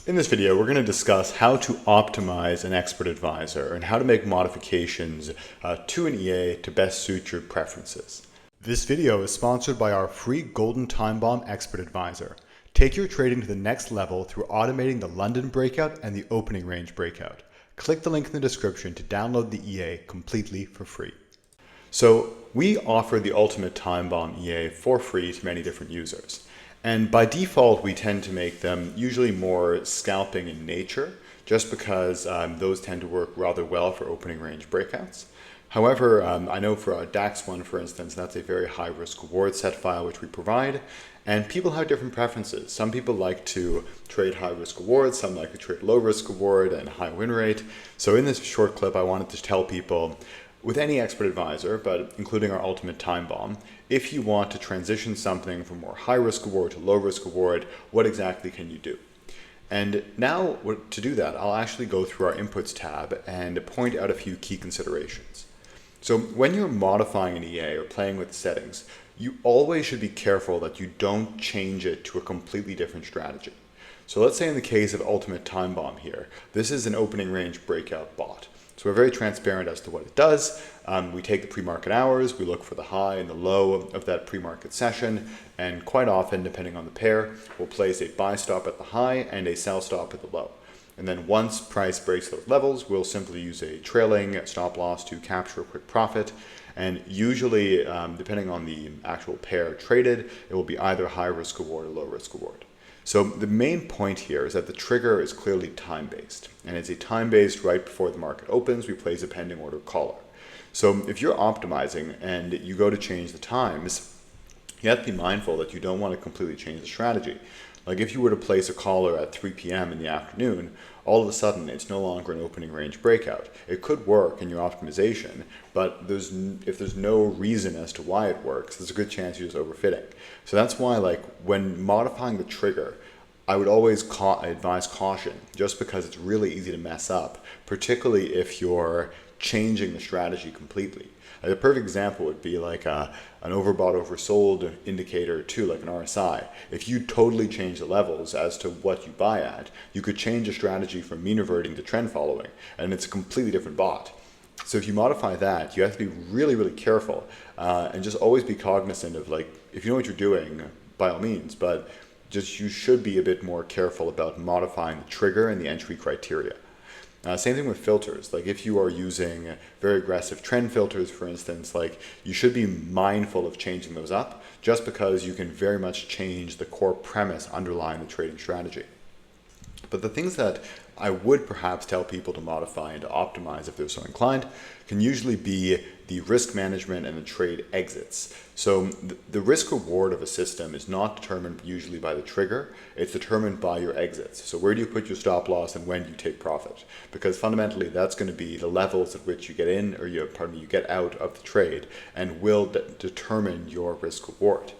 In this video, we're going to discuss how to optimize an expert advisor and how to make modifications to an EA to best suit your preferences. This video is sponsored by our free Golden Time Bomb Expert Advisor. Take your trading to the next level through automating the London breakout and the opening range breakout. Click the link in the description to download the EA completely for free. So we offer the Ultimate Time Bomb EA for free to many different users. And by default, we tend to make them usually more scalping in nature, just because those tend to work rather well for opening range breakouts. However, I know for our DAX one, for instance, that's a very high risk reward set file which we provide, and people have different preferences. Some people like to trade high risk reward, some like to trade low risk reward and high win rate. So in this short clip, I wanted to tell people, with any expert advisor, but including our Ultimate Time Bomb, if you want to transition something from more high risk reward to low risk reward, what exactly can you do? And now to do that, I'll actually go through our inputs tab and point out a few key considerations. So when you're modifying an EA or playing with the settings, you always should be careful that you don't change it to a completely different strategy. So let's say in the case of Ultimate Time Bomb here, this is an opening range breakout bot. So we're very transparent as to what it does. We take the pre-market hours, we look for the high and the low of that pre-market session, and quite often, depending on the pair, we'll place a buy stop at the high and a sell stop at the low. And then once price breaks those levels, we'll simply use a trailing stop loss to capture a quick profit. And usually, depending on the actual pair traded, it will be either high risk reward or low risk reward. So the main point here is that the trigger is clearly time-based, and it's a time-based right before the market opens, we place a pending order caller. So if you're optimizing and you go to change the times, you have to be mindful that you don't want to completely change the strategy. Like if you were to place a caller at 3 p.m. in the afternoon, all of a sudden it's no longer an opening range breakout. It could work in your optimization, but if there's no reason as to why it works, there's a good chance you're just overfitting. So that's why, like, when modifying the trigger, I would always advise caution, just because it's really easy to mess up, particularly if you're changing the strategy completely. A perfect example would be like an overbought, oversold indicator too, like an RSI. If you totally change the levels as to what you buy at, you could change a strategy from mean reverting to trend following, and it's a completely different bot. So if you modify that, you have to be really, really careful and just always be cognizant of, like, if you know what you're doing, by all means, but just you should be a bit more careful about modifying the trigger and the entry criteria. Same thing with filters. Like if you are using very aggressive trend filters, for instance, like you should be mindful of changing those up, just because you can very much change the core premise underlying the trading strategy. But the things that I would perhaps tell people to modify and to optimize if they're so inclined can usually be the risk management and the trade exits. So the risk reward of a system is not determined usually by the trigger, it's determined by your exits. So where do you put your stop loss and when do you take profit? Because fundamentally that's going to be the levels at which you get in, or you get out of the trade, and will determine your risk reward.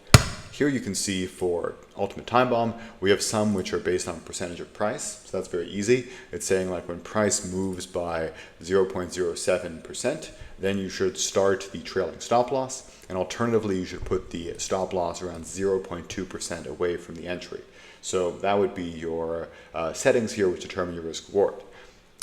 Here you can see for Ultimate Time Bomb, we have some which are based on percentage of price, so that's very easy. It's saying like when price moves by 0.07%, then you should start the trailing stop loss, and alternatively you should put the stop loss around 0.2% away from the entry. So that would be your settings here which determine your risk reward.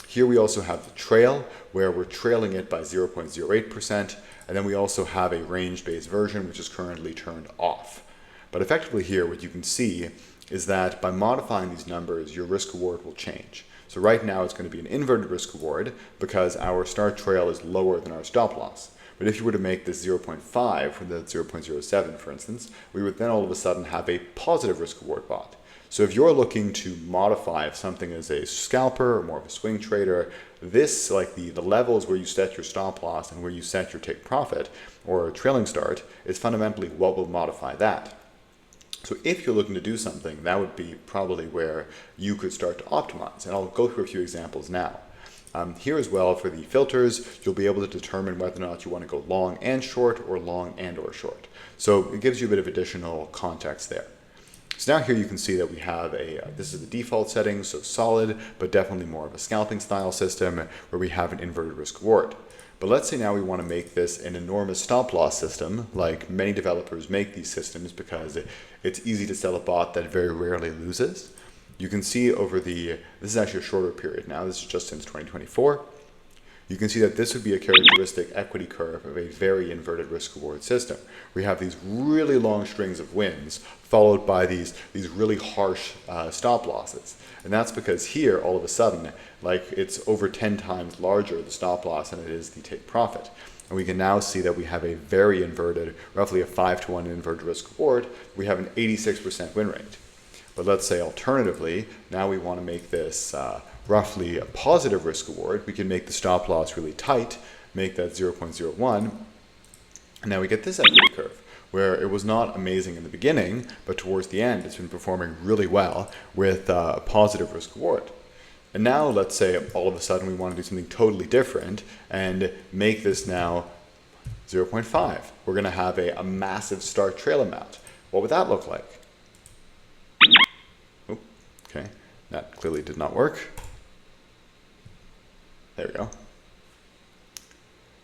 Here we also have the trail, where we're trailing it by 0.08%, and then we also have a range-based version which is currently turned off. But effectively here, what you can see is that by modifying these numbers, your risk reward will change. So right now it's going to be an inverted risk reward because our start trail is lower than our stop loss. But if you were to make this 0.5 from the 0.07, for instance, we would then all of a sudden have a positive risk reward bot. So if you're looking to modify if something is a scalper or more of a swing trader, this, like the levels where you set your stop loss and where you set your take profit or trailing start, is fundamentally what will modify that. So if you're looking to do something, that would be probably where you could start to optimize. And I'll go through a few examples now. Here as well, for the filters, you'll be able to determine whether or not you want to go long and short, or long and or short. So it gives you a bit of additional context there. So now here you can see that we have this is the default settings, so solid, but definitely more of a scalping style system where we have an inverted risk reward. But let's say now we want to make this an enormous stop loss system, like many developers make these systems because it's easy to sell a bot that very rarely loses. you can see over this is actually a shorter period now, this is just since 2024, you can see that this would be a characteristic equity curve of a very inverted risk-reward system. We have these really long strings of wins followed by these really harsh stop losses. And that's because here, all of a sudden, like it's over 10 times larger, the stop loss, than it is the take profit. And we can now see that we have a very inverted, roughly a 5-to-1 inverted risk-reward. We have an 86% win rate. But let's say alternatively, now we want to make this roughly a positive risk reward. We can make the stop loss really tight, make that 0.01, and now we get this equity curve, where it was not amazing in the beginning, but towards the end it's been performing really well with a positive risk reward. And now let's say all of a sudden we want to do something totally different and make this now 0.5. We're going to have a massive start trail amount. What would that look like? Okay, that clearly did not work. There we go.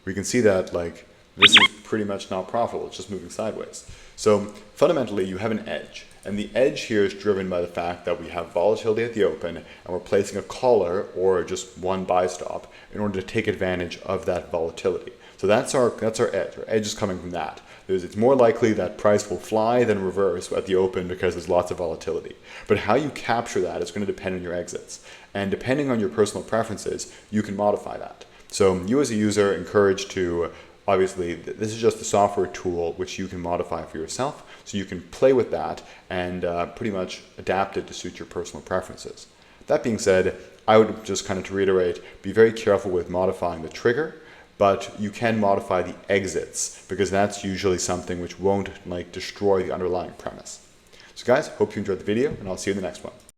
We can see that like this is pretty much not profitable, it's just moving sideways. So fundamentally you have an edge, and the edge here is driven by the fact that we have volatility at the open and we're placing a collar or just one buy stop in order to take advantage of that volatility. So that's our edge. Our edge is coming from that. It's more likely that price will fly than reverse at the open because there's lots of volatility. But how you capture that is going to depend on your exits. And depending on your personal preferences, you can modify that. So you as a user are encouraged to, obviously, this is just a software tool which you can modify for yourself. So you can play with that and pretty much adapt it to suit your personal preferences. That being said, I would just kind of to reiterate, be very careful with modifying the trigger, but you can modify the exits because that's usually something which won't like destroy the underlying premise. So guys, hope you enjoyed the video and I'll see you in the next one.